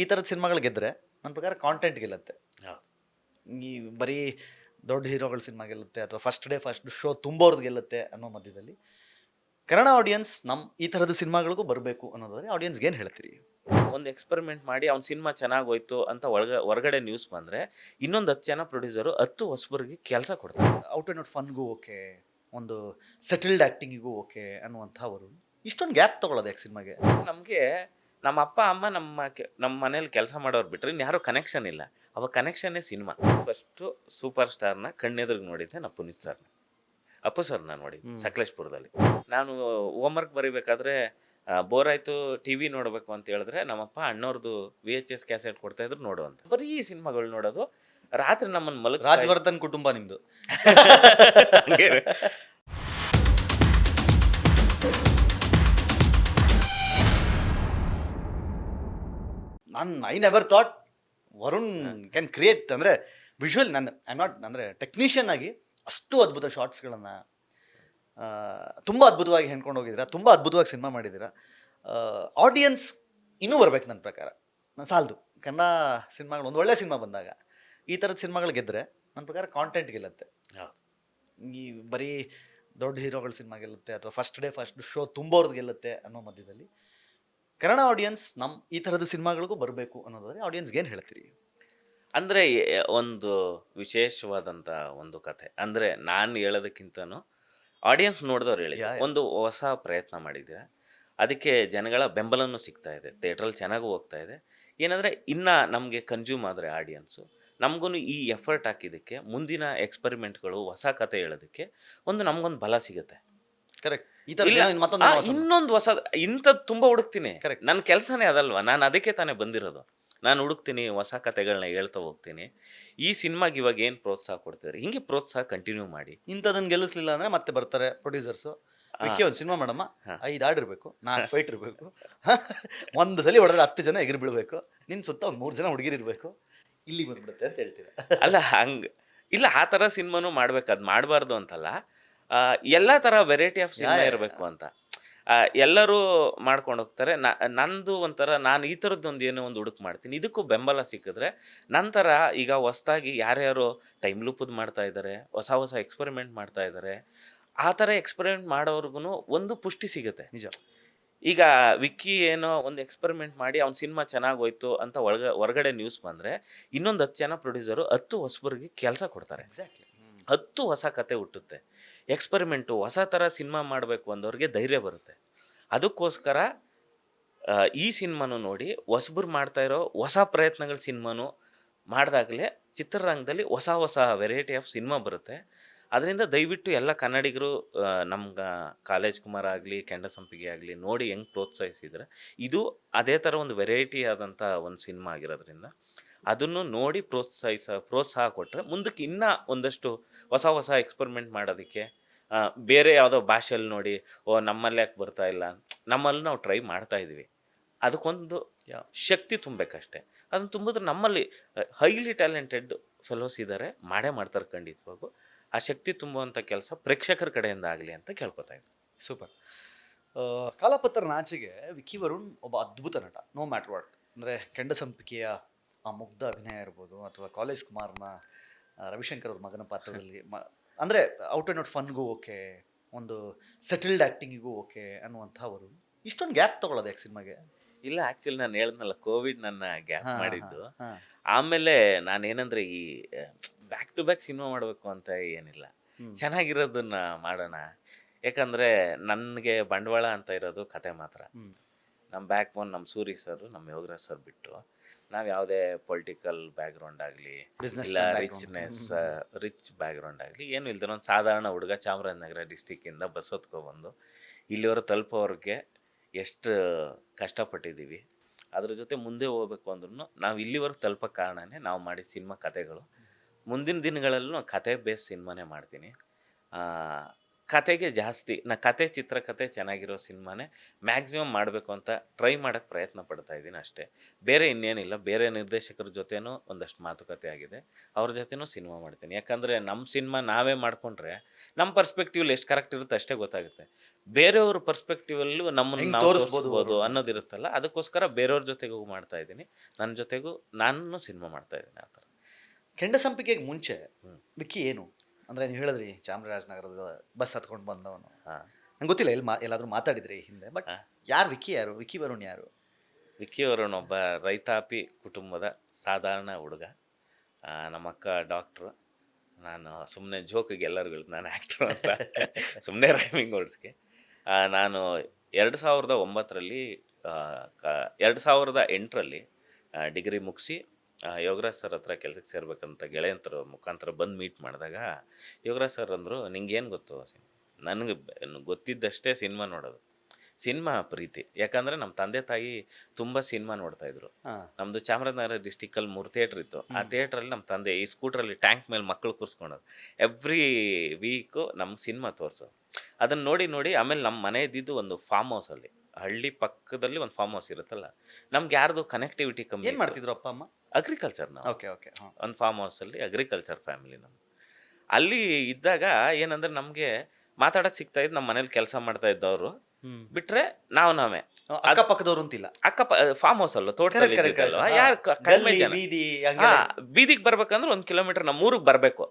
ಈ ಥರದ ಸಿನಿಮಾಗಳು ಗೆದ್ದರೆ ನನ್ನ ಪ್ರಕಾರ ಕಾಂಟೆಂಟ್ ಗೆಲ್ಲುತ್ತೆ. ಹೌದು. ಈ ಬರೀ ದೊಡ್ಡ ಹೀರೋಗಳ ಸಿನಿಮಾ ಗೆಲ್ಲುತ್ತೆ ಅಥವಾ ಫಸ್ಟ್ ಡೇ ಫಸ್ಟ್ ಶೋ ತುಂಬೋರ್ದು ಗೆಲ್ಲುತ್ತೆ ಅನ್ನೋ ಮಧ್ಯದಲ್ಲಿ ಕನ್ನಡ ಆಡಿಯನ್ಸ್ ಈ ಥರದ ಸಿನಿಮಾಗಳಿಗೂ ಬರಬೇಕು ಅನ್ನೋದಾದ್ರೆ ಆಡಿಯನ್ಸ್ಗೆ ಏನು ಹೇಳ್ತೀರಿ? ಒಂದು ಎಕ್ಸ್ಪೆರಿಮೆಂಟ್ ಮಾಡಿ ಅವ್ನ ಸಿನಿಮಾ ಚೆನ್ನಾಗಿ ಹೋಯ್ತು ಅಂತ ಹೊರಗಡೆ ನ್ಯೂಸ್ ಬಂದರೆ ಇನ್ನೊಂದು 10 ಜನ ಪ್ರೊಡ್ಯೂಸರು 10 ಹೊಸಬರಿಗೆ ಕೆಲಸ ಕೊಡ್ತಾರೆ. ಔಟ್ ಆ್ಯಂಡ್ ಔಟ್ ಫನ್ಗೂ ಓಕೆ, ಒಂದು ಸೆಟಲ್ಡ್ ಆ್ಯಕ್ಟಿಂಗಿಗೂ ಓಕೆ ಅನ್ನುವಂಥವರು ಇಷ್ಟೊಂದು ಗ್ಯಾಪ್ ತೊಗೊಳ್ಳೋದು ಯಾಕೆ ಸಿನಿಮಾಗೆ? ನಮಗೆ ನಮ್ಮ ಅಪ್ಪ ಅಮ್ಮ ನಮ್ಮ ಮನೇಲಿ ಕೆಲಸ ಮಾಡೋರು ಬಿಟ್ಟರೆ ಇನ್ಯಾರೋ ಕನೆಕ್ಷನ್ ಇಲ್ಲ. ಅವಾಗ ಕನೆಕ್ಷನ್ನೇ ಸಿನಿಮಾ. ಫಸ್ಟು ಸೂಪರ್ ಸ್ಟಾರ್ನ ಕಣ್ಣೆದುರಿಗೆ ನೋಡಿದ್ದೆ ನಾನು ಪುನೀತ್ ಸರ್ನ. ಅಪ್ಪು ಸರ್ನ ನೋಡಿದ್ದೆ ಸಕಲೇಶ್ಪುರದಲ್ಲಿ. ನಾನು ಹೋಮ್ವರ್ಕ್ ಬರೀಬೇಕಾದ್ರೆ ಬೋರ್ ಆಯಿತು ಟಿ ವಿ ನೋಡಬೇಕು ಅಂತ ಹೇಳಿದ್ರೆ ನಮ್ಮಪ್ಪ ಅಣ್ಣವ್ರದ್ದು VHS ಕ್ಯಾಸೆಟ್ ಕೊಡ್ತಾಯಿದ್ರು ನೋಡು ಅಂತ. ಬರೀ ಸಿನಿಮಾಗಳು ನೋಡೋದು. ರಾತ್ರಿ ನಮ್ಮನ್ನು ರಾಜವರ್ಧನ್ ಕುಟುಂಬ ನಿಮ್ಮದು. I never thought Varun can create ಅಂದರೆ ವಿಜುವಲ್. ಐ ನಾಟ್ ಅಂದರೆ ಟೆಕ್ನಿಷಿಯನ್ ಆಗಿ ಅಷ್ಟು ಅದ್ಭುತ ಶಾರ್ಟ್ಸ್ಗಳನ್ನು ತುಂಬ ಅದ್ಭುತವಾಗಿ ಹೆಣ್ಕೊಂಡು ಹೋಗಿದ್ದೀರಾ, ತುಂಬ ಅದ್ಭುತವಾಗಿ ಸಿನಿಮಾ ಮಾಡಿದ್ದೀರಾ. ಆಡಿಯನ್ಸ್ ಇನ್ನೂ ಬರ್ಬೇಕು ನನ್ನ ಪ್ರಕಾರ. ಸಾಲದು ಕನ್ನಡ ಸಿನಿಮಾಗಳು ಒಂದು ಒಳ್ಳೆ ಸಿನಿಮಾ ಬಂದಾಗ ಈ ಥರದ ಸಿನಿಮಾಗಳು ಗೆದ್ದರೆ ನನ್ನ ಪ್ರಕಾರ ಕಾಂಟೆಂಟ್ ಗೆಲ್ಲುತ್ತೆ. ಈ ಬರೀ ದೊಡ್ಡ ಹೀರೋಗಳ ಸಿನಿಮಾ ಗೆಲ್ಲುತ್ತೆ ಅಥವಾ ಫಸ್ಟ್ ಡೇ ಫಸ್ಟ್ ಶೋ ತುಂಬೋರ್ದು ಗೆಲ್ಲುತ್ತೆ ಅನ್ನೋ ಮಧ್ಯದಲ್ಲಿ ಕನ್ನಡ ಆಡಿಯನ್ಸ್ ಈ ಥರದ ಸಿನಿಮಾಗಳಿಗೂ ಬರಬೇಕು ಅನ್ನೋದಾದ್ರೆ ಆಡಿಯನ್ಸ್ಗೆ ಏನು ಹೇಳ್ತೀರಿ? ಅಂದರೆ ಒಂದು ವಿಶೇಷವಾದಂಥ ಒಂದು ಕಥೆ. ಅಂದರೆ ನಾನು ಹೇಳೋದಕ್ಕಿಂತನೂ ಆಡಿಯನ್ಸ್ ನೋಡಿದವ್ರು ಹೇಳಿದ್ರು ಒಂದು ಹೊಸ ಪ್ರಯತ್ನ ಮಾಡಿದ್ದೀರಾ, ಅದಕ್ಕೆ ಜನಗಳ ಬೆಂಬಲನೂ ಸಿಗ್ತಾ ಇದೆ, ಥಿಯೇಟ್ರಲ್ಲಿ ಚೆನ್ನಾಗೂ ಹೋಗ್ತಾ ಇದೆ. ಏನಂದರೆ ಇನ್ನು ನಮಗೆ ಕನ್ಸ್ಯೂಮ್ ಆದರೆ ಆಡಿಯನ್ಸು ನಮಗೂ ಈ ಎಫರ್ಟ್ ಹಾಕಿದ್ದಕ್ಕೆ ಮುಂದಿನ ಎಕ್ಸ್ಪೆರಿಮೆಂಟ್ಗಳು ಹೊಸ ಕತೆ ಹೇಳೋದಕ್ಕೆ ನಮಗೊಂದು ಬಲ ಸಿಗುತ್ತೆ. ಕರೆಕ್ಟ್. ಇನ್ನೊಂದು ಹೊಸ ಇಂಥದ್ದು ತುಂಬ ಹುಡುಕ್ತೀನಿ. Correct. ನನ್ನ ಕೆಲಸನೇ ಅದಲ್ವಾ, ನಾನು ಅದಕ್ಕೆ ತಾನೇ ಬಂದಿರೋದು. ನಾನು ಹುಡುಕ್ತೀನಿ, ಹೊಸ ಕತೆಗಳನ್ನ ಹೇಳ್ತಾ ಹೋಗ್ತೀನಿ. ಈ ಸಿನಿಮಾಗೆ ಇವಾಗ ಏನು ಪ್ರೋತ್ಸಾಹ ಕೊಡ್ತಾರೆ, ಹಿಂಗೆ ಪ್ರೋತ್ಸಾಹ ಕಂಟಿನ್ಯೂ ಮಾಡಿ. ಇಂಥದನ್ನು ಗೆಲ್ಲಿಸ್ಲಿಲ್ಲ ಅಂದರೆ ಮತ್ತೆ ಬರ್ತಾರೆ ಪ್ರೊಡ್ಯೂಸರ್ಸು, ವಿಕ್ಕಿ ಒಂದು ಸಿನಿಮಾ ಮಾಡಮ್ಮ, 5 ಹಾಡು ಇರಬೇಕು, 4 ಫೈಟ್ ಇರಬೇಕು, ಒಂದು ಸಲ ಹೊಡೆದ್ರೆ 10 ಜನ ಎಗರು ಬೀಳಬೇಕು, ನಿನ್ನ ಸುತ್ತ ಒಂದು 3 ಜನ ಹುಡುಗಿರು ಇರಬೇಕು, ಇಲ್ಲಿಗೆ ಬಂದ್ಬಿಡುತ್ತೆ ಅಂತ ಹೇಳ್ತೀರಾ? ಅಲ್ಲ ಹಂಗೆ ಇಲ್ಲ, ಆ ಥರ ಸಿನಿಮಾನೂ ಮಾಡ್ಬೇಕು. ಅದು ಮಾಡಬಾರ್ದು ಅಂತಲ್ಲ, ಎಲ್ಲ ಥರ ವೆರೈಟಿ ಆಫ್ ಸಿನಿಮಾ ಇರಬೇಕು ಅಂತ. ಎಲ್ಲರೂ ಮಾಡ್ಕೊಂಡು ಹೋಗ್ತಾರೆ. ನಂದು ಒಂಥರ ನಾನು ಈ ಥರದ್ದೊಂದು ಏನೋ ಒಂದು ಹುಡುಕ್ ಮಾಡ್ತೀನಿ, ಇದಕ್ಕೂ ಬೆಂಬಲ ಸಿಕ್ಕಿದ್ರೆ ನಂತರ ಈಗ ಹೊಸ್ದಾಗಿ ಯಾರ್ಯಾರು ಟೈಮ್ ಲೂಪದ್ದು ಮಾಡ್ತಾ ಇದ್ದಾರೆ, ಹೊಸ ಹೊಸ ಎಕ್ಸ್ಪೆರಿಮೆಂಟ್ ಮಾಡ್ತಾ ಇದ್ದಾರೆ, ಆ ಥರ ಎಕ್ಸ್ಪೆರಿಮೆಂಟ್ ಮಾಡೋರ್ಗು ಒಂದು ಪುಷ್ಟಿ ಸಿಗುತ್ತೆ. ನಿಜ. ಈಗ ವಿಕ್ಕಿ ಏನೋ ಒಂದು ಎಕ್ಸ್ಪೆರಿಮೆಂಟ್ ಮಾಡಿ ಅವ್ನ ಸಿನಿಮಾ ಚೆನ್ನಾಗಿ ಹೋಯ್ತು ಅಂತ ಹೊರಗಡೆ ನ್ಯೂಸ್ ಬಂದರೆ ಇನ್ನೊಂದು 10 ಜನ ಪ್ರೊಡ್ಯೂಸರು 10 ಹೊಸಬರಿಗೆ ಕೆಲಸ ಕೊಡ್ತಾರೆ. ಎಕ್ಸಾಕ್ಟ್ಲಿ. 10 ಹೊಸ ಕತೆ ಹುಟ್ಟುತ್ತೆ. ಎಕ್ಸ್ಪೆರಿಮೆಂಟು ಹೊಸ ಥರ ಸಿನಿಮಾ ಮಾಡಬೇಕು ಅಂದವ್ರಿಗೆ ಧೈರ್ಯ ಬರುತ್ತೆ. ಅದಕ್ಕೋಸ್ಕರ ಈ ಸಿನಿಮಾನು ನೋಡಿ ಹೊಸಬರು ಮಾಡ್ತಾ ಇರೋ ಹೊಸ ಪ್ರಯತ್ನಗಳ ಸಿನಿಮಾನು ಮಾಡಿದಾಗಲೇ ಚಿತ್ರರಂಗದಲ್ಲಿ ಹೊಸ ಹೊಸ ವೆರೈಟಿ ಆಫ್ ಸಿನಿಮಾ ಬರುತ್ತೆ. ಅದರಿಂದ ದಯವಿಟ್ಟು ಎಲ್ಲ ಕನ್ನಡಿಗರು ನಮ್ಗೆ ಕಾಲೇಜ್ ಕುಮಾರ್ ಆಗಲಿ, ಕೆಂಡಸಂಪಿಗೆ ಆಗಲಿ ನೋಡಿ ಹೆಂಗೆ ಪ್ರೋತ್ಸಾಹಿಸಿದ್ರೆ ಅದೇ ಥರ ಒಂದು ವೆರೈಟಿ ಆದಂಥ ಒಂದು ಸಿನಿಮಾ ಆಗಿರೋದ್ರಿಂದ ಅದನ್ನು ನೋಡಿ ಪ್ರೋತ್ಸಾಹ ಕೊಟ್ಟರೆ ಮುಂದಕ್ಕೆ ಇನ್ನೂ ಒಂದಷ್ಟು ಹೊಸ ಹೊಸ ಎಕ್ಸ್ಪೆರಿಮೆಂಟ್ ಮಾಡೋದಕ್ಕೆ, ಬೇರೆ ಯಾವುದೋ ಭಾಷೆಯಲ್ಲಿ ನೋಡಿ ನಮ್ಮಲ್ಲಿ ಯಾಕೆ ಬರ್ತಾ ಇಲ್ಲ, ನಮ್ಮಲ್ಲಿ ನಾವು ಟ್ರೈ ಮಾಡ್ತಾ ಇದ್ದೀವಿ, ಅದಕ್ಕೊಂದು ಶಕ್ತಿ ತುಂಬಬೇಕಷ್ಟೆ. ಅದನ್ನು ತುಂಬಿದ್ರೆ ನಮ್ಮಲ್ಲಿ ಹೈಲಿ ಟ್ಯಾಲೆಂಟೆಡ್ ಫೆಲೋಸ್ ಇದ್ದಾರೆ, ಮಾಡೇ ಮಾಡ್ತಾರೆ ಖಂಡಿತವಾಗೂ. ಆ ಶಕ್ತಿ ತುಂಬುವಂಥ ಕೆಲಸ ಪ್ರೇಕ್ಷಕರ ಕಡೆಯಿಂದ ಆಗಲಿ ಅಂತ ಕೇಳ್ಕೊತಾ ಇದ್ದೀನಿ. ಸೂಪರ್. ಕಾಲಪತ್ರ ನಾಚಿಗೆ ವಿಕ್ಕಿ ವರುಣ್ ಒಬ್ಬ ಅದ್ಭುತ ನಟ, ನೋ ಮ್ಯಾಟರ್ ವಾಟ್. ಅಂದರೆ ಕೆಂಡಸಂಪಿಕೆಯ ಆ ಮುಗ್ಧ ಅಭಿನಯ ಇರ್ಬೋದು ಅಥವಾ ಕಾಲೇಜ್ ಕುಮಾರ್ನ ರವಿಶಂಕರ್ ಅವ್ರ ಮಗನ ಪಾತ್ರದಲ್ಲಿ ಅಂದರೆ ಔಟ್ ಆ್ಯಂಡ್ ಔಟ್ ಫನ್ಗೂ ಓಕೆ, ಒಂದು ಸೆಟಲ್ಡ್ ಆ್ಯಕ್ಟಿಂಗಿಗೂ ಓಕೆ ಅನ್ನುವಂಥವರು ಇಷ್ಟೊಂದು ಗ್ಯಾಪ್ ತೊಗೊಳ್ಳೋದು ಯಾಕೆ ಸಿನಿಮಾಗೆ? ಇಲ್ಲ, ಆ್ಯಕ್ಚುಲಿ ನಾನು ಹೇಳಿದ್ನಲ್ಲ, ಕೋವಿಡ್ ನನ್ನ ಗ್ಯಾಪ್ ಮಾಡಿದ್ದು. ಆಮೇಲೆ ನಾನೇನಂದರೆ ಈ ಬ್ಯಾಕ್ ಟು ಬ್ಯಾಕ್ ಸಿನಿಮಾ ಮಾಡಬೇಕು ಅಂತ ಏನಿಲ್ಲ, ಚೆನ್ನಾಗಿರೋದನ್ನ ಮಾಡೋಣ. ಯಾಕಂದರೆ ನನಗೆ ಬಂಡವಾಳ ಅಂತ ಇರೋದು ಕತೆ ಮಾತ್ರ. ನಮ್ಮ ಬ್ಯಾಕ್ ಬೋನ್ ನಮ್ಮ ಸೂರಿ ಸರ್, ನಮ್ಮ ಯೋಗರಾಜ್ ಸರ್ ಬಿಟ್ಟು ನಾವು ಯಾವುದೇ ಪೊಲಿಟಿಕಲ್ ಬ್ಯಾಕ್ಗ್ರೌಂಡ್ ಆಗಲಿ ಇಲ್ಲ ರಿಚ್ ಬ್ಯಾಕ್ಗ್ರೌಂಡ್ ಆಗಲಿ ಏನೂ ಇಲ್ದಿರೋ ಒಂದು ಸಾಧಾರಣ ಹುಡುಗ ಚಾಮರಾಜನಗರ ಡಿಸ್ಟಿಕ್ಕಿಂದ ಬಸ್ ಹೊತ್ಕೊಬಂದು ಇಲ್ಲಿವರೆಗೆ ತಲುಪೋರಿಗೆ ಎಷ್ಟು ಕಷ್ಟಪಟ್ಟಿದ್ದೀವಿ. ಅದ್ರ ಜೊತೆ ಮುಂದೆ ಹೋಗ್ಬೇಕು ಅಂದ್ರೂ ನಾವು ಇಲ್ಲಿವರೆಗೆ ತಲುಪೋಕ್ಕೆ ಕಾರಣನೇ ನಾವು ಮಾಡಿದ ಸಿನಿಮಾ ಕತೆಗಳು. ಮುಂದಿನ ದಿನಗಳಲ್ಲೂ ಕತೆ ಬೇಸ್ ಸಿನಿಮಾನೇ ಮಾಡ್ತೀನಿ. ಕತೆಗೆ ಜಾಸ್ತಿ ಕತೆ ಚಿತ್ರಕತೆ ಚೆನ್ನಾಗಿರೋ ಸಿನಿಮಾನೇ ಮ್ಯಾಕ್ಸಿಮಮ್ ಮಾಡಬೇಕು ಅಂತ ಟ್ರೈ ಮಾಡೋಕ್ಕೆ ಪ್ರಯತ್ನ ಪಡ್ತಾ ಇದ್ದೀನಿ ಅಷ್ಟೇ. ಬೇರೆ ಇನ್ನೇನಿಲ್ಲ. ಬೇರೆ ನಿರ್ದೇಶಕರ ಜೊತೆನೂ ಒಂದಷ್ಟು ಮಾತುಕತೆ ಆಗಿದೆ. ಅವ್ರ ಜೊತೆನೂ ಸಿನಿಮಾ ಮಾಡ್ತೀನಿ. ಯಾಕಂದರೆ ನಮ್ಮ ಸಿನಿಮಾ ನಾವೇ ಮಾಡಿಕೊಂಡ್ರೆ ನಮ್ಮ ಪರ್ಸ್ಪೆಕ್ಟಿವಲ್ಲಿ ಎಷ್ಟು ಕರೆಕ್ಟ್ ಇರುತ್ತೆ ಅಷ್ಟೇ ಗೊತ್ತಾಗುತ್ತೆ. ಬೇರೆಯವ್ರ ಪರ್ಸ್ಪೆಕ್ಟಿವಲ್ಲೂ ನಮ್ಮನ್ನು ಹೆಂಗ್ ನಾವು ತೋರಿಸ್ಬೋದು ತೋರಿಸ್ಬೋದು ಅನ್ನೋದಿರುತ್ತಲ್ಲ, ಅದಕ್ಕೋಸ್ಕರ ಬೇರೆಯವ್ರ ಜೊತೆಗೂ ಮಾಡ್ತಾ ಇದ್ದೀನಿ. ನನ್ನ ಜೊತೆಗೂ ನಾನು ಸಿನಿಮಾ ಮಾಡ್ತಾ ಇದ್ದೀನಿ ಆ ಥರ. ಕೆಂಡ ಸಂಪಿಗೆಗೆ ಮುಂಚೆ ವಿಕ್ಕಿ ಏನು ಅಂದರೆ ನೀವು ಹೇಳಿದ್ರಿ ಚಾಮರಾಜನಗರದ ಬಸ್ ಹತ್ಕೊಂಡು ಬಂದವನು. ಹಾಂ, ನಂಗೆ ಗೊತ್ತಿಲ್ಲ ಎಲ್ಲಾದರೂ ಮಾತಾಡಿದ್ರಿ ಹಿಂದೆ, ಬಟ್ ಯಾರು ವಿಕ್ಕಿ, ಯಾರು ವಿಕ್ಕಿ ವರುಣ್ ಯಾರು? ವಿಕ್ಕಿ ವರುಣ್ ಒಬ್ಬ ರೈತಾಪಿ ಕುಟುಂಬದ ಸಾಧಾರಣ ಹುಡುಗ. ನಮ್ಮಕ್ಕ ಡಾಕ್ಟ್ರು. ನಾನು ಸುಮ್ಮನೆ ಜೋಕಿಗೆ ಎಲ್ಲರಿಗೂ ನಾನು ಆ್ಯಕ್ಟ್ರು ಅಂತ ಸುಮ್ಮನೆ ರೈಮಿಂಗ್ ವರ್ಡ್ಸ್ಗೆ. ನಾನು 2009ರಲ್ಲಿ 2008ರಲ್ಲಿ ಡಿಗ್ರಿ ಮುಗಿಸಿ ಯೋಗರಾಜ್ ಸರ್ ಹತ್ರ ಕೆಲಸಕ್ಕೆ ಸೇರ್ಬೇಕಂತ ಗೆಳೆಯಂತರ ಮುಖಾಂತರ ಬಂದು ಮೀಟ್ ಮಾಡಿದಾಗ ಯೋಗರಾಜ್ ಸರ್ ಅಂದರು, ನಿಂಗೇನು ಗೊತ್ತು ನನಗೆ ಗೊತ್ತಿದ್ದಷ್ಟೇ ಸಿನಿಮಾ ನೋಡೋದು, ಸಿನಿಮಾ ಪ್ರೀತಿ. ಯಾಕಂದರೆ ನಮ್ಮ ತಂದೆ ತಾಯಿ ತುಂಬ ಸಿನಿಮಾ ನೋಡ್ತಾಯಿದ್ರು. ನಮ್ಮದು ಚಾಮರಾಜನಗರ ಡಿಸ್ಟಿಕಲ್ಲಿ 3 ಥಿಯೇಟ್ರ್ ಇತ್ತು. ಆ ಥಿಯೇಟ್ರಲ್ಲಿ ನಮ್ಮ ತಂದೆ ಈ ಸ್ಕೂಟ್ರಲ್ಲಿ ಟ್ಯಾಂಕ್ ಮೇಲೆ ಮಕ್ಕಳು ಕೂರಿಸ್ಕೊಳೋದು. ಎವ್ರಿ ವೀಕು ನಮ್ಗೆ ಸಿನಿಮಾ ತೋರಿಸೋದು. ಅದನ್ನು ನೋಡಿ ನೋಡಿ ಆಮೇಲೆ ನಮ್ಮ ಮನೆ ಇದ್ದಿದ್ದು ಒಂದು ಫಾರ್ಮ್ ಹೌಸಲ್ಲಿ, ಹಳ್ಳಿ ಪಕ್ಕದಲ್ಲಿ ಒಂದು ಫಾರ್ಮ್ ಹೌಸ್ ಇರುತ್ತಲ್ಲ, ನಮ್ಗೆ ಯಾರ್ದು ಕನೆಕ್ಟಿವಿಟಿ ಕಮ್ಮಿ. ಏನು ಮಾಡ್ತಿದ್ರು ಅಪ್ಪ ಅಮ್ಮ? ಅಗ್ರಿಕಲ್ಚರ್. ನಾವು ಓಕೆ ಓಕೆ. ಒಂದು ಫಾರ್ಮ್ ಹೌಸಲ್ಲಿ ಅಗ್ರಿಕಲ್ಚರ್ ಫ್ಯಾಮಿಲಿ ನಮ್ಮ. ಅಲ್ಲಿ ಇದ್ದಾಗ ಏನಂದ್ರೆ ನಮಗೆ ಮಾತಾಡೋಕ್ಕೆ ಸಿಗ್ತಾ ಇದ್ದು ನಮ್ಮ ಮನೇಲಿ ಕೆಲಸ ಮಾಡ್ತಾ ಇದ್ದವರು ಬಿಟ್ರೆ ನಾವೇ ಅಕ್ಕಪಕ್ಕದವ್ರು ಅಂತಿಲ್ಲ. ಫಾರ್ಮ್ ಹೌಸ್ ಅಲ್ಲ, ತೋಟದಲ್ಲಿ ಇದ್ದಿದ್ದಲ್ವ, ಯಾರು ಕಡಿಮೆ ಜನ. ಬೀದಿಗೆ ಬರ್ಬೇಕಂದ್ರೆ 1 ಕಿಲೋಮೀಟರ್ ನಮ್ಮ ಊರಿಗೆ ಬರಬೇಕು.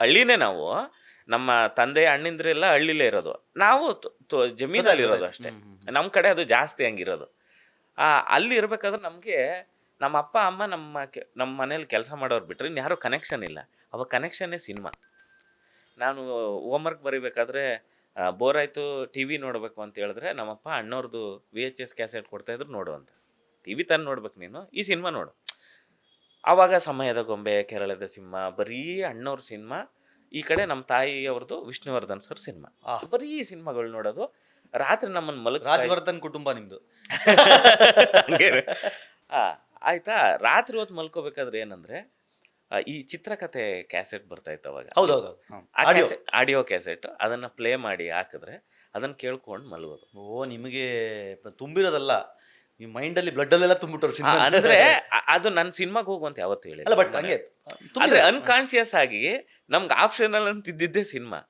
ಹಳ್ಳಿನೇ ನಾವು. ನಮ್ಮ ತಂದೆ ಅಣ್ಣಿಂದ್ರೆಲ್ಲ ಹಳ್ಳಿಲೇ ಇರೋದು, ನಾವು ಜಮೀನಲ್ಲಿ ಇರೋದು ಅಷ್ಟೇ. ನಮ್ಮ ಕಡೆ ಅದು ಜಾಸ್ತಿ ಹಂಗಿರೋದು. ಅಲ್ಲಿ ಇರ್ಬೇಕಾದ್ರೆ ನಮಗೆ ನಮ್ಮ ಅಪ್ಪ ಅಮ್ಮ ನಮ್ಮ ಮನೇಲಿ ಕೆಲಸ ಮಾಡೋರು ಬಿಟ್ರೆ ಇನ್ಯಾರೂ ಕನೆಕ್ಷನ್ ಇಲ್ಲ. ಅವಾಗ ಕನೆಕ್ಷನ್ನೇ ಸಿನಿಮಾ. ನಾನು ಹೋಮ್ವರ್ಕ್ ಬರೀಬೇಕಾದ್ರೆ ಬೋರ್ ಆಯಿತು, ಟಿ ವಿ ನೋಡಬೇಕು ಅಂತ ಹೇಳಿದ್ರೆ ನಮ್ಮಪ್ಪ ಅಣ್ಣವ್ರದ್ದು VHS ಕ್ಯಾಸೆಟ್ ಕೊಡ್ತಾಯಿದ್ರು, ನೋಡು ಅಂತ. ಟಿ ವಿ ತಂದು ನೋಡ್ಬೇಕು ನೀನು, ಈ ಸಿನಿಮಾ ನೋಡು. ಆವಾಗ ಸಮಯದ ಗೊಂಬೆ, ಕೆರಳದ ಸಿಂಹ, ಬರೀ ಅಣ್ಣವ್ರ ಸಿನಿಮಾ. ಈ ಕಡೆ ನಮ್ಮ ತಾಯಿಯವ್ರದ್ದು ವಿಷ್ಣುವರ್ಧನ್ ಸರ್ ಸಿನಿಮಾ. ಬರೀ ಸಿನಿಮಾಗಳು ನೋಡೋದು. ರಾತ್ರಿ ನಮ್ಮನ್ನು ರಾಜವರ್ಧನ್ ಕುಟುಂಬ ನಿಮ್ಮದು. ಆಯ್ತಾ. ರಾತ್ರಿ ಹೊತ್ತು ಮಲ್ಕೋಬೇಕಾದ್ರೆ ಏನಂದರೆ ಈ ಚಿತ್ರಕಥೆ ಕ್ಯಾಸೆಟ್ ಬರ್ತಾ ಇತ್ತು ಅವಾಗ. ಹೌದೌದು. Audio cassette. ಅದನ್ನು ಪ್ಲೇ ಮಾಡಿ ಹಾಕಿದ್ರೆ ಅದನ್ನು ಕೇಳ್ಕೊಂಡು ಮಲಗೋದು. ಓ, ನಿಮಗೆ ತುಂಬಿರೋದಲ್ಲ, ಈ ಮೈಂಡಲ್ಲಿ ಬ್ಲಡ್ಡಲ್ಲೆಲ್ಲ ತುಂಬಿಟ್ಟರು ಸಿನಿಮಾ. ಅಂದರೆ ಅದು ನನ್ನ ಸಿನಿಮಾಗೆ ಹೋಗುವಂತ ಯಾವತ್ತು ಹೇಳಿ. ಅಲ್ಲ, ಬಟ್ ಹಂಗೆ ಅಂದರೆ ಅನ್ಕಾನ್ಶಿಯಸ್ ಆಗಿ ನಮ್ಗೆ ಆಪ್ಷನಲ್ ಅಂತಿದ್ದಿದ್ದೇ ಸಿನಿಮಾ.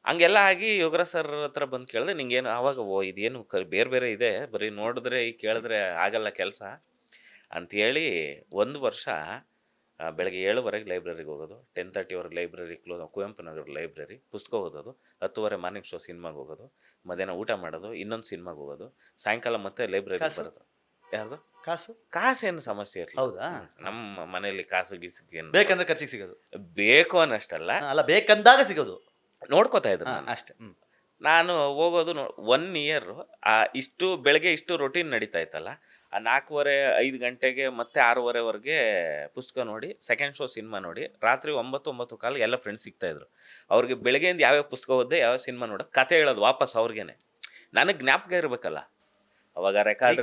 ಹಂಗೆಲ್ಲ ಆಗಿ ಯೋಗರಾಜ್ ಸರ್ ಹತ್ರ ಬಂದು ಕೇಳಿದೆ, ನಿಂಗೇನು ಆವಾಗ ಇದೇನು ಬೇರೆ ಬೇರೆ ಇದೆ, ಬರೀ ನೋಡಿದ್ರೆ ಈ ಕೇಳಿದ್ರೆ ಆಗಲ್ಲ ಕೆಲಸ ಅಂಥೇಳಿ 1 ವರ್ಷ ಬೆಳಗ್ಗೆ 7:00ವರೆಗೆ ಲೈಬ್ರರಿಗೆ ಹೋಗೋದು, 10:30ವರೆಗೆ library close, Kuvempu Nagar library ಪುಸ್ತಕ ಓದೋದು, 10:30 ಮಾರ್ನಿಂಗ್ ಶೋ ಸಿನಿಮಾಗೆ ಹೋಗೋದು, ಮಧ್ಯಾಹ್ನ ಊಟ ಮಾಡೋದು, ಇನ್ನೊಂದು ಸಿನಿಮಾಗೆ ಹೋಗೋದು, ಸಾಯಂಕಾಲ ಮತ್ತೆ ಲೈಬ್ರರಿಗೆ ಬರೋದು. ಯಾರ್ದು ಕಾಸೇನು ಸಮಸ್ಯೆ ಇರಲಿಲ್ಲ. ಹೌದಾ? ನಮ್ಮ ಮನೆಯಲ್ಲಿ ಕಾಸು ಗೀಸಿಗೇನು ಬೇಕಂದ್ರೆ ಖರ್ಚಿಗೆ ಸಿಗೋದು, ಬೇಕು ಅನ್ನಷ್ಟಲ್ಲ, ಅಲ್ಲ ಬೇಕಂದಾಗ ಸಿಗೋದು, ನೋಡ್ಕೋತಾ ಇದ್ರು ಅಷ್ಟೇ. ನಾನು ಹೋಗೋದು 1 ಇಯರ್ ಇಷ್ಟು ಬೆಳಗ್ಗೆ ಇಷ್ಟು ರೊಟೀನ್ ನಡೀತಾ ಇತ್ತಲ್ಲ. 4:30-5 ಗಂಟೆಗೆ ಮತ್ತೆ 6:30ವರೆಗೆ ಪುಸ್ತಕ ನೋಡಿ, ಸೆಕೆಂಡ್ ಶೋ ಸಿನಿಮಾ ನೋಡಿ, ರಾತ್ರಿ 9-9:15 ಎಲ್ಲ ಫ್ರೆಂಡ್ಸ್ ಸಿಗ್ತಾಯಿದ್ರು. ಅವ್ರಿಗೆ ಬೆಳಗ್ಗೆಯಿಂದ ಯಾವ್ಯಾವ ಪುಸ್ತಕ ಓದಿದೆ, ಯಾವ್ಯಾವ ಸಿನಿಮಾ ನೋಡೋದು, ಕತೆ ಹೇಳೋದು ವಾಪಸ್ ಅವ್ರಿಗೇನೆ. ನನಗೆ ಜ್ಞಾಪಕ ಇರಬೇಕಲ್ಲ. ಅವಾಗ ರೀಕಾಲ್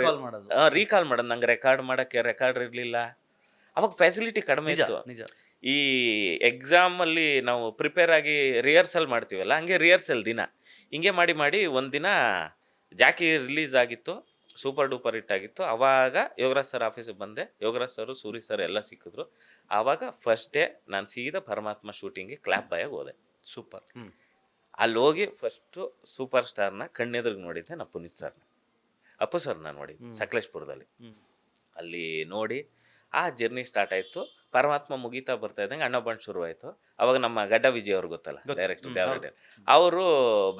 ಮಾಡೋದು. ನಂಗೆ ರೆಕಾರ್ಡ್ ಮಾಡೋಕ್ಕೆ ರೆಕಾರ್ಡ್ ಇರಲಿಲ್ಲ. ಅವಾಗ ಫೆಸಿಲಿಟಿ ಕಡಿಮೆ ಇತ್ತು. ಈ ಎಕ್ಸಾಮಲ್ಲಿ ನಾವು ಪ್ರಿಪೇರ್ ಆಗಿ ರಿಹರ್ಸಲ್ ಮಾಡ್ತೀವಲ್ಲ, ಹಂಗೆ ರಿಹರ್ಸಲ್ ದಿನ ಹಿಂಗೆ ಮಾಡಿ ಒಂದಿನ ಜಾಕಿ ರಿಲೀಸ್ ಆಗಿತ್ತು, ಸೂಪರ್ ಡೂಪರ್ ಹಿಟ್ ಆಗಿತ್ತು. ಆವಾಗ ಯೋಗರಾಜ್ ಸರ್ ಆಫೀಸಿಗೆ ಬಂದೆ. ಯೋಗರಾಜ್ ಸರು, ಸೂರಿ ಸರ್ ಎಲ್ಲ ಸಿಕ್ಕಿದ್ರು. ಆವಾಗ ಫಸ್ಟ್ ಡೇ ನಾನು ಸೀದಾ ಪರಮಾತ್ಮ ಶೂಟಿಂಗ್ಗೆ ಕ್ಲಾಪ್ ಬಾಯಾಗಿ ಹೋದೆ. ಸೂಪರ್. ಅಲ್ಲಿ ಹೋಗಿ ಫಸ್ಟು ಸೂಪರ್ ಸ್ಟಾರ್ನ ಕಣ್ಣೆದ್ರಿಗೆ ನೋಡಿದ್ದೆ. ನಾನು ಪುನೀತ್ ಸರ್ನ, ಅಪ್ಪು ಸರ್ನ ನೋಡಿದ್ದೆ ಸಕಲೇಶ್ಪುರದಲ್ಲಿ. ಅಲ್ಲಿ ನೋಡಿ ಆ ಜರ್ನಿ ಸ್ಟಾರ್ಟ್ ಆಯಿತು. ಪರಮಾತ್ಮ ಮುಗೀತಾ ಬರ್ತಾ ಇದ್ದಂಗೆ ಅಣ್ಣಬಂಡ್ ಶುರು ಆಯಿತು. ಅವಾಗ ನಮ್ಮ ಗಡ್ಡ ವಿಜಯ್ ಅವ್ರು ಗೊತ್ತಲ್ಲ, ಡೈರೆಕ್ಟರ್, ಅವರು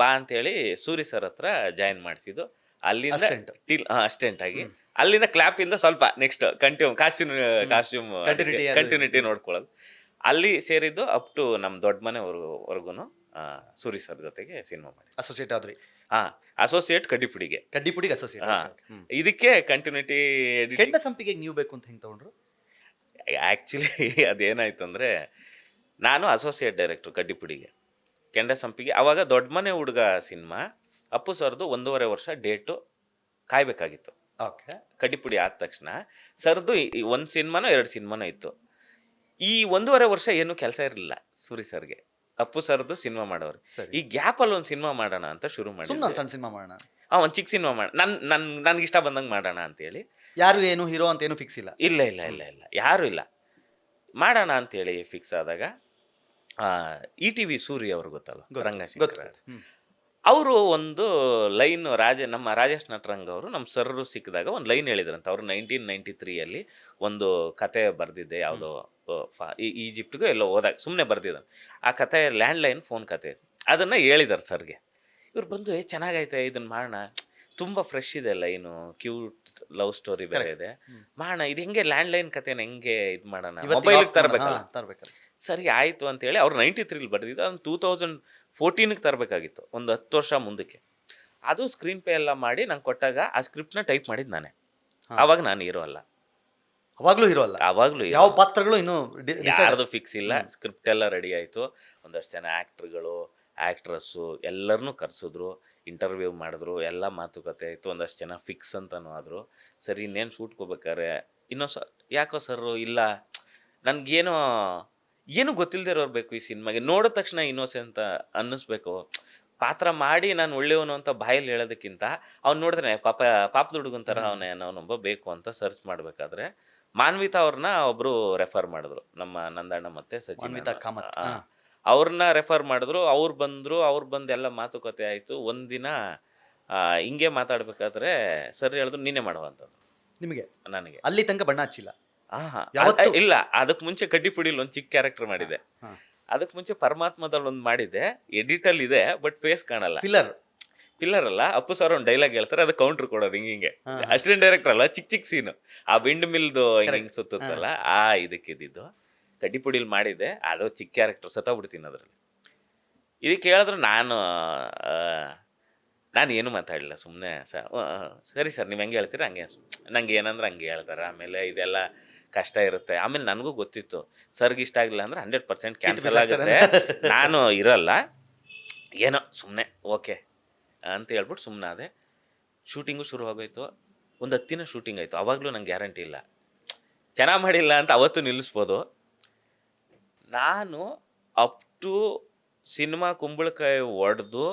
ಬಾ ಅಂತೇಳಿ ಸೂರಿ ಸರ್ ಹತ್ರ ಜಾಯಿನ್ ಮಾಡಿಸಿದ್ದು. ಅಲ್ಲಿಂದ ಅಸ್ಟೆಂಟ್ ಆಗಿ, ಅಲ್ಲಿಂದ ಕ್ಲಾಪಿಂದ ಸ್ವಲ್ಪ ನೆಕ್ಸ್ಟ್ ಕಾಸ್ಟ್ಯೂಮ್ ಕಂಟಿನ್ಯೂಟಿ ನೋಡ್ಕೊಳ್ಳೋದು. ಅಲ್ಲಿ ಸೇರಿದ್ದು ಅಪ್ ಟು ನಮ್ಮ ದೊಡ್ಡ ಮನೆವರೆಗೂ ಸೂರಿ ಸರ್ ಜೊತೆಗೆ ಸಿನಿಮಾ ಮಾಡಿ ಅಸೋಸಿಯೇಟ್ ಆದ್ರಿ. ಅಸೋಸಿಯೇಟ್ ಕಡ್ಡಿಪುಡಿಗೆ ಅಸೋಸಿಯೇಟ್. ಇದಕ್ಕೆ ಕಂಟಿನ್ಯೂಟಿ. ಕೆಂಡ ಸಂಪಿಗೆ ನೀವು ಬೇಕು ಅಂತ ಹೆಂಗೆ ತಗೊಂಡ್ರು? ಆ್ಯಕ್ಚುಲಿ ಅದೇನಾಯ್ತು ಅಂದರೆ, ನಾನು ಅಸೋಸಿಯೇಟ್ ಡೈರೆಕ್ಟ್ರು ಕಡ್ಡಿಪುಡಿಗೆ, ಕೆಂಡ ಸಂಪಿಗೆ. ಆವಾಗ ದೊಡ್ಡ ಮನೆ ಹುಡುಗ ಸಿನಿಮಾ ಅಪ್ಪು ಸರ್ದು 1.5 ವರ್ಷ ಡೇಟು ಕಾಯ್ಬೇಕಾಗಿತ್ತು. ಓಕೆ. ಕಡ್ಡಿಪುಡಿ ಆದ ತಕ್ಷಣ ಸರ್ದು 1 ಸಿನಿಮಾನೋ 2 ಸಿನಿಮಾನೋ ಇತ್ತು. ಈ 1.5 ವರ್ಷ ಏನೂ ಕೆಲಸ ಇರಲಿಲ್ಲ ಸೂರಿ ಸರ್ಗೆ. ಅಪ್ಪು ಸರ್ದು ಸಿನಿಮಾ ಮಾಡೋರು. ಸರಿ. ಈ ಗ್ಯಾಪಲ್ಲಿ ಒಂದು ಸಿನಿಮಾ ಮಾಡೋಣ ಅಂತ ಶುರು ಸುಮ್ಮನೆ ಮಾಡಿದ್ವಿ. ಒಂದು ಸಣ್ಣ ಸಿನಿಮಾ ಮಾಡೋಣ. ಒಂದು ಚಿಕ್ಕ ಸಿನಿಮಾ ಮಾಡಿ ನನ್ಗೆ ಇಷ್ಟ ಬಂದಂಗೆ ಮಾಡೋಣ ಅಂತೇಳಿ. ಯಾರು ಏನು ಹೀರೋ ಅಂತ ಏನು ಫಿಕ್ಸ್ ಇಲ್ಲ. ಇಲ್ಲ ಯಾರು ಇಲ್ಲ, ಮಾಡೋಣ ಅಂತೇಳಿ ಫಿಕ್ಸ್ ಆದಾಗ ಇ ಟಿ ವಿ ಸೂರ್ಯ ಅವ್ರು ಗೊತ್ತಲ್ಲ, ರಂಗಶಂಕರ್ ಅವರು ಒಂದು ಲೈನ್ ನಮ್ಮ ರಾಜೇಶ್ ನಟರಂಗ್ ಅವರು ನಮ್ಮ ಸರ್ರು ಸಿಕ್ಕಿದಾಗ ಒಂದು ಲೈನ್ ಹೇಳಿದ್ರಂತ. ಅವರು 1993 ಒಂದು ಕತೆ ಬರೆದಿದ್ದೆ, ಯಾವುದೋ ಈಜಿಪ್ಟ್ಗೂ ಎಲ್ಲೋ ಹೋದಾಗ ಸುಮ್ಮನೆ ಬರ್ದಿದ್ದ ಆ ಕತೆ, ಲ್ಯಾಂಡ್ಲೈನ್ ಫೋನ್ ಕತೆ, ಅದನ್ನು ಹೇಳಿದಾರೆ ಸರ್ಗೆ. ಇವ್ರು ಬಂದು ಚೆನ್ನಾಗೈತೆ ಇದನ್ನು ಮಾಡೋಣ, ತುಂಬ ಫ್ರೆಶ್ ಇದೆ ಲೈನು, ಕ್ಯೂಟ್ ಲವ್ ಸ್ಟೋರಿ ಬೇರೆ ಇದೆ, ಮಾಡೋಣ ಇದು ಹೆಂಗೆ ಲ್ಯಾಂಡ್ಲೈನ್ ಕತೆನ ಹೆಂಗೆ ಇದು ಮಾಡೋಣ, ಮೊಬೈಲಿಗೆ ತರಬೇಕಲ್ಲ. ಸರಿ ಆಯಿತು ಅಂತೇಳಿ ಅವ್ರು 93 ಬರೆದಿದ್ದು, ಅದನ್ನು 2014 ತರಬೇಕಾಗಿತ್ತು, ಒಂದು 10 ವರ್ಷ ಮುಂದಕ್ಕೆ. ಅದು ಸ್ಕ್ರೀನ್ ಪೇ ಎಲ್ಲ ಮಾಡಿ ನಂಗೆ ಕೊಟ್ಟಾಗ ಆ ಸ್ಕ್ರಿಪ್ಟ್ನ ಟೈಪ್ ಮಾಡಿದ್ದು ನಾನೇ. ಆವಾಗ ನಾನು ಹೀರೋ ಅಲ್ಲ, ಅವಾಗಲೂ ಹೀರೋ ಅಲ್ಲ, ಆವಾಗಲೂ ಯಾವ ಪಾತ್ರಗಳು ಇನ್ನೂ ಯಾರ್ದು ಫಿಕ್ಸ್ ಇಲ್ಲ. ಸ್ಕ್ರಿಪ್ಟ್ ಎಲ್ಲ ರೆಡಿ ಆಯಿತು, ಒಂದಷ್ಟು ಜನ ಆ್ಯಕ್ಟ್ರುಗಳು ಆ್ಯಕ್ಟ್ರಸ್ಸು ಎಲ್ಲರನ್ನೂ ಕರೆಸಿದ್ರು, ಇಂಟರ್ವ್ಯೂ ಮಾಡಿದ್ರು, ಎಲ್ಲ ಮಾತುಕತೆ ಆಯಿತು. ಒಂದಷ್ಟು ಜನ ಫಿಕ್ಸ್ ಅಂತನೂ ಆದರು. ಸರಿ ಇನ್ನೇನು ಶೂಟ್ಕೋಬೇಕಾರೆ ಯಾಕೋ ಸರ್ ಇಲ್ಲ, ನನಗೇನು ಗೊತ್ತಿಲ್ಲದೆ ಇರೋರು ಬೇಕು ಈ ಸಿನಿಮಾಗೆ, ನೋಡಿದ ತಕ್ಷಣ ಇನ್ನೋಸೆಂಟ್ ಅನ್ನಿಸ್ಬೇಕು, ಪಾತ್ರ ಮಾಡಿ ನಾನು ಒಳ್ಳೆಯವನು ಅಂತ ಬಾಯಲ್ಲಿ ಹೇಳೋದಕ್ಕಿಂತ ಅವ್ನು ನೋಡಿದ್ರೆ ಪಾಪದ ಹುಡುಗಂತರ ಅವನೊಬ್ಬ ಬೇಕು ಅಂತ ಸರ್ಚ್ ಮಾಡಬೇಕಾದ್ರೆ ಮಾನ್ವಿತಾ ಅವ್ರನ್ನ ಒಬ್ಬರು ರೆಫರ್ ಮಾಡಿದ್ರು, ನಮ್ಮ ನಂದಣ್ಣ ಮತ್ತು ಸಚಿನ್ ಅವ್ರನ್ನ ರೆಫರ್ ಮಾಡಿದ್ರು. ಅವ್ರು ಬಂದು ಎಲ್ಲ ಮಾತುಕತೆ ಆಯಿತು. ಒಂದಿನ ಹಿಂಗೆ ಮಾತಾಡ್ಬೇಕಾದ್ರೆ ಸರ್ ಹೇಳಿದ್ರು ನೀನೇ ಮಾಡುವಂಥದ್ದು. ನಿಮಗೆ ನನಗೆ ಅಲ್ಲಿ ತನಕ ಬಣ್ಣ ಹಚ್ಚಿಲ್ಲ? ಇಲ್ಲ, ಅದಕ್ಕೆ ಮುಂಚೆ ಕಡ್ಡಿಪುಡಿಲಿ ಒಂದು ಚಿಕ್ಕ ಕ್ಯಾರೆಕ್ಟರ್ ಮಾಡಿದೆ. ಅದಕ್ಕೆ ಮುಂಚೆ ಪರಮಾತ್ಮದಲ್ಲಿ ಒಂದು ಮಾಡಿದೆ, ಎಡಿಟಲ್ಲಿ ಇದೆ, ಬಟ್ ಫೇಸ್ ಕಾಣಲ್ಲ. ಪಿಲ್ಲರ್ ಅಲ್ಲ, ಅಪ್ಪು ಸರ್ ಒಂದು ಡೈಲಾಗ್ ಹೇಳ್ತಾರೆ, ಅದು ಕೌಂಟ್ರ್ ಕೊಡೋದು ಹಿಂಗೆ. ಅಸಿಸ್ಟೆಂಟ್ ಡೈರೆಕ್ಟರ್ ಅಲ್ಲ, ಚಿಕ್ಕ ಸೀನು, ಆ ವಿಂಡ್ ಮಿಲ್ದು ಹಿಂಗೆ ಸುತ್ತಲ್ಲ, ಇದಕ್ಕಿದ್ದು ಕಡ್ಡಿಪುಡಿಲಿ ಮಾಡಿದ್ದೆ. ಅದು ಚಿಕ್ಕ ಕ್ಯಾರೆಕ್ಟರ್, ಸತ್ತೋಗ್ಬಿಡ್ತೀನಿ ಅದರಲ್ಲಿ. ಇದಕ್ಕೆ ಹೇಳಿದ್ರು ನಾನು ಏನು ಮಾತಾಡಲಿಲ್ಲ, ಸುಮ್ಮನೆ ಸರಿ ಸರ್ ನೀವು ಹೆಂಗೆ ಹೇಳ್ತೀರ ಹಂಗೆ, ನಂಗೆ ಏನಂದ್ರೆ ಹಂಗೆ ಹೇಳ್ತಾರೆ. ಆಮೇಲೆ ಇದೆಲ್ಲ ಕಷ್ಟ ಇರುತ್ತೆ. ಆಮೇಲೆ ನನಗೂ ಗೊತ್ತಿತ್ತು ಸರ್ಗೆ ಇಷ್ಟ ಆಗಿಲ್ಲ ಅಂದರೆ 100% ಕ್ಯಾನ್ಸಲ್ ಆಗುತ್ತೆ, ನಾನು ಇರಲ್ಲ, ಏನೋ ಸುಮ್ಮನೆ ಓಕೆ ಅಂತ ಹೇಳ್ಬಿಟ್ಟು ಸುಮ್ಮನೆ ಅದೇ. ಶೂಟಿಂಗು ಶುರು ಆಗೋಯ್ತು, ಒಂದು 10 ದಿನ ಶೂಟಿಂಗ್ ಆಯಿತು. ಆವಾಗಲೂ ನಂಗೆ ಗ್ಯಾರಂಟಿ ಇಲ್ಲ, ಚೆನ್ನಾಗಿ ಮಾಡಿಲ್ಲ ಅಂತ ಅವತ್ತು ನಿಲ್ಲಿಸ್ಬೋದು. ನಾನು ಅಪ್ ಟು ಸಿನಿಮಾ ಕುಂಬಳಕಾಯಿ ಹೊಡೆದು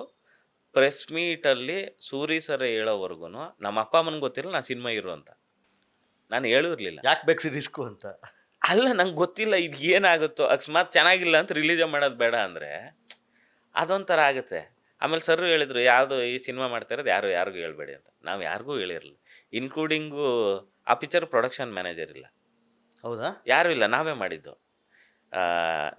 ಪ್ರೆಸ್ ಮೀಟಲ್ಲಿ ಸೂರಿ ಸರ್ ಹೇಳೋವರೆಗೂ ನಮ್ಮ ಅಪ್ಪ ಅಮ್ಮನಿಗೆ ಗೊತ್ತಿಲ್ಲ ನಾನು ಸಿನಿಮಾ ಇರು ಅಂತ. ನಾನು ಹೇಳಿರಲಿಲ್ಲ, ಯಾಕೆ ಬೇಕು ರಿಸ್ಕು ಅಂತ. ಅಲ್ಲ, ನಂಗೆ ಗೊತ್ತಿಲ್ಲ ಇದು ಏನಾಗುತ್ತೋ, ಅಕಸ್ಮಾತ್ ಚೆನ್ನಾಗಿಲ್ಲ ಅಂತ ರಿಲೀಸೇ ಮಾಡೋದು ಬೇಡ ಅಂದರೆ ಅದೊಂಥರ ಆಗುತ್ತೆ. ಆಮೇಲೆ ಸರ್ ಹೇಳಿದ್ರು, ಯಾವುದು ಈ ಸಿನಿಮಾ ಮಾಡ್ತಾ ಇರೋದು ಯಾರಿಗೂ ಹೇಳ್ಬೇಡಿ ಅಂತ. ನಾವು ಯಾರಿಗೂ ಹೇಳಿರಲಿಲ್ಲ, ಇನ್ಕ್ಲೂಡಿಂಗು ಆ ಪಿಕ್ಚರ್ ಪ್ರೊಡಕ್ಷನ್ ಮ್ಯಾನೇಜರ್ ಇಲ್ಲ. ಹೌದಾ? ಯಾರೂ ಇಲ್ಲ, ನಾವೇ ಮಾಡಿದ್ದು.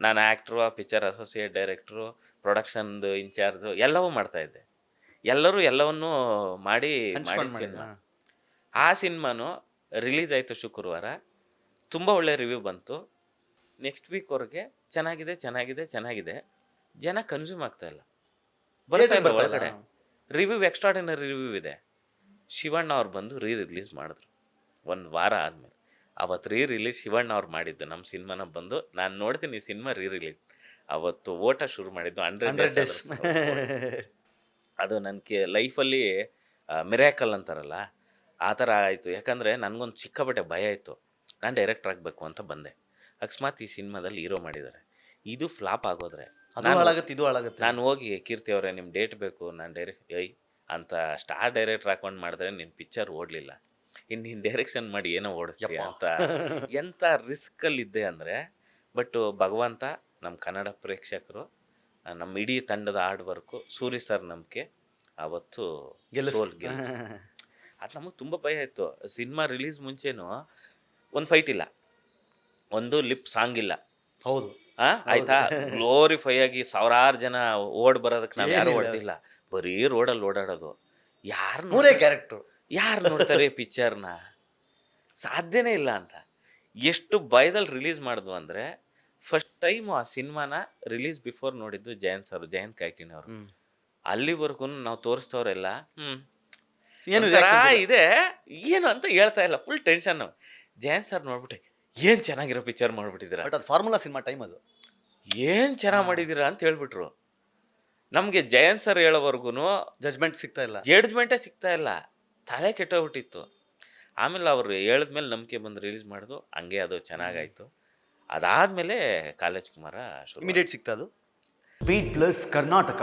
ನಾನು ಆ್ಯಕ್ಟ್ರು, ಆ ಪಿಕ್ಚರ್ ಅಸೋಸಿಯೇಟ್ ಡೈರೆಕ್ಟ್ರು, ಪ್ರೊಡಕ್ಷನ್ದು ಇನ್ಚಾರ್ಜು ಎಲ್ಲವೂ ಮಾಡ್ತಾಯಿದ್ದೆ. ಎಲ್ಲರೂ ಎಲ್ಲವನ್ನೂ ಮಾಡಿ ಸಿನಿಮಾ. ಆ ಸಿನಿಮಾನು ರಿಲೀಸ್ ಆಯಿತು ಶುಕ್ರವಾರ, ತುಂಬ ಒಳ್ಳೆ ರಿವ್ಯೂ ಬಂತು. ನೆಕ್ಸ್ಟ್ ವೀಕ್ವರೆಗೆ ಚೆನ್ನಾಗಿದೆ, ಜನ ಕನ್ಸ್ಯೂಮ್ ಆಗ್ತಾಯಿಲ್ಲ, ಬರ್ತಾ ಇಲ್ಲ ಒಳಗಡೆ. ರಿವ್ಯೂ ಎಕ್ಸ್ಟ್ರಾರ್ಡಿನರಿ ರಿವ್ಯೂ ಇದೆ. ಶಿವಣ್ಣ ಅವ್ರು ಬಂದು ರಿಲೀಸ್ ಮಾಡಿದ್ರು ಒಂದು ವಾರ ಆದಮೇಲೆ. ಅವತ್ತು ರಿಲೀಸ್ ಶಿವಣ್ಣ ಅವ್ರು ಮಾಡಿದ್ದು ನಮ್ಮ ಸಿನಿಮಾನ ಬಂದು, ನಾನು ನೋಡ್ತೀನಿ ಈ ಸಿನಿಮಾ ರಿಲೀಸ್. ಅವತ್ತು ಓಟ ಶುರು ಮಾಡಿದ್ದು 100 ಡೇಸ್. ಅದು ನನಗೆ ಲೈಫಲ್ಲಿ ಮಿರಾಕಲ್ ಅಂತಾರಲ್ಲ ಆ ಥರ ಆಯಿತು. ಯಾಕಂದರೆ ನನಗೊಂದು ಸಿಕ್ಕಾಪಟ್ಟೆ ಭಯ ಇತ್ತು, ನಾನು ಡೈರೆಕ್ಟರ್ ಆಗಬೇಕು ಅಂತ ಬಂದೆ. ಅಕಸ್ಮಾತ್ ಈ ಸಿನಿಮಾದಲ್ಲಿ ಹೀರೋ ಮಾಡಿದ್ದಾರೆ, ಇದು ಫ್ಲಾಪ್ ಆಗೋದ್ರೆ ನಾನು ಹೋಗಿ ಕೀರ್ತಿ ಅವರೇ ನಿಮ್ಮ ಡೇಟ್ ಬೇಕು, ನಾನು ಅಂತ ಸ್ಟಾರ್ ಡೈರೆಕ್ಟರ್ ಹಾಕೊಂಡು ಮಾಡಿದ್ರೆ ನಿನ್ನ ಪಿಕ್ಚರ್ ಓಡಲಿಲ್ಲ, ಇನ್ನು ನೀನು ಡೈರೆಕ್ಷನ್ ಮಾಡಿ ಏನೋ ಓಡಿಸ್ತೀಯ ಅಂತ ಎಂಥ ರಿಸ್ಕಲ್ಲಿದ್ದೆ ಅಂದರೆ. ಬಟ್ ಭಗವಂತ, ನಮ್ಮ ಕನ್ನಡ ಪ್ರೇಕ್ಷಕರು, ನಮ್ಮ ಇಡೀ ತಂಡದ ಹಾರ್ಡ್ ವರ್ಕು, ಸೂರಿ ಸರ್ ನಂಬಿಕೆ ಅವತ್ತು ಗೆಲ್ಲಿಸ್ತು. ಅದು ನಮಗೆ ತುಂಬ ಭಯ ಇತ್ತು. ಸಿನಿಮಾ ರಿಲೀಸ್ ಮುಂಚೆನೂ ಒಂದು ಫೈಟ್ ಇಲ್ಲ, ಒಂದು ಲಿಪ್ ಸಾಂಗ್ ಇಲ್ಲ. ಹೌದು, ಆಯ್ತಾ? ಗ್ಲೋರಿಫೈ ಆಗಿ ಸಾವಿರಾರು ಜನ ಓಡ್ ಬರೋದಕ್ಕೆ ನಾವು ಯಾರು ಹೊಡೆದಿಲ್ಲ, ಬರೀ ರೋಡಲ್ಲಿ ಓಡಾಡೋದು. ಯಾರು ನೋಡ್ತಾರೆ ಪಿಕ್ಚರ್ನ? ಸಾಧ್ಯನೇ ಇಲ್ಲ ಅಂತ. ಎಷ್ಟು ಭಯದಲ್ಲಿ ರಿಲೀಸ್ ಮಾಡಿದ್ವು ಅಂದರೆ, ಫಸ್ಟ್ ಟೈಮು ಆ ಸಿನಿಮಾನ ರಿಲೀಸ್ ಬಿಫೋರ್ ನೋಡಿದ್ದು ಜಯಂತ್ ಕಾಯ್ಕಿಣಿಯವರು. ಅಲ್ಲಿವರೆಗೂ ನಾವು ತೋರಿಸ್ತವ್ರೆಲ್ಲ ಇದೆ ಏನು ಅಂತ ಹೇಳ್ತಾ ಇಲ್ಲ, ಫುಲ್ ಟೆನ್ಷನ್. ಜಯಂತ್ ಸರ್ ನೋಡ್ಬಿಟ್ಟೆ, ಏನು ಚೆನ್ನಾಗಿರೋ ಪಿಕ್ಚರ್ ಮಾಡ್ಬಿಟ್ಟಿದ್ದೀರಾ, ಫಾರ್ಮುಲಾ ಸಿನಿಮಾ ಟೈಮ್ ಅದು, ಏನು ಚೆನ್ನಾಗಿ ಮಾಡಿದ್ದೀರಾ ಅಂತ ಹೇಳ್ಬಿಟ್ರು. ನಮಗೆ ಜಯಂತ್ ಸರ್ ಹೇಳೋವರೆಗೂ ಜಡ್ಜ್ಮೆಂಟೇ ಸಿಗ್ತಾ ಇಲ್ಲ, ತಲೆ ಕೆಟ್ಟೋಗ್ಬಿಟ್ಟಿತ್ತು. ಆಮೇಲೆ ಅವರು ಹೇಳಿದ್ಮೇಲೆ ನಂಬಿಕೆ ಬಂದು ರಿಲೀಸ್ ಮಾಡಿದ್ರು, ಹಂಗೆ ಅದು ಚೆನ್ನಾಗಾಯಿತು. ಅದಾದಮೇಲೆ ಕಾಲೇಜ್ ಕುಮಾರ ಇಮಿಡಿಯೇಟ್ ಸಿಗ್ತಾ ಅದು. Speed plus Karnataka.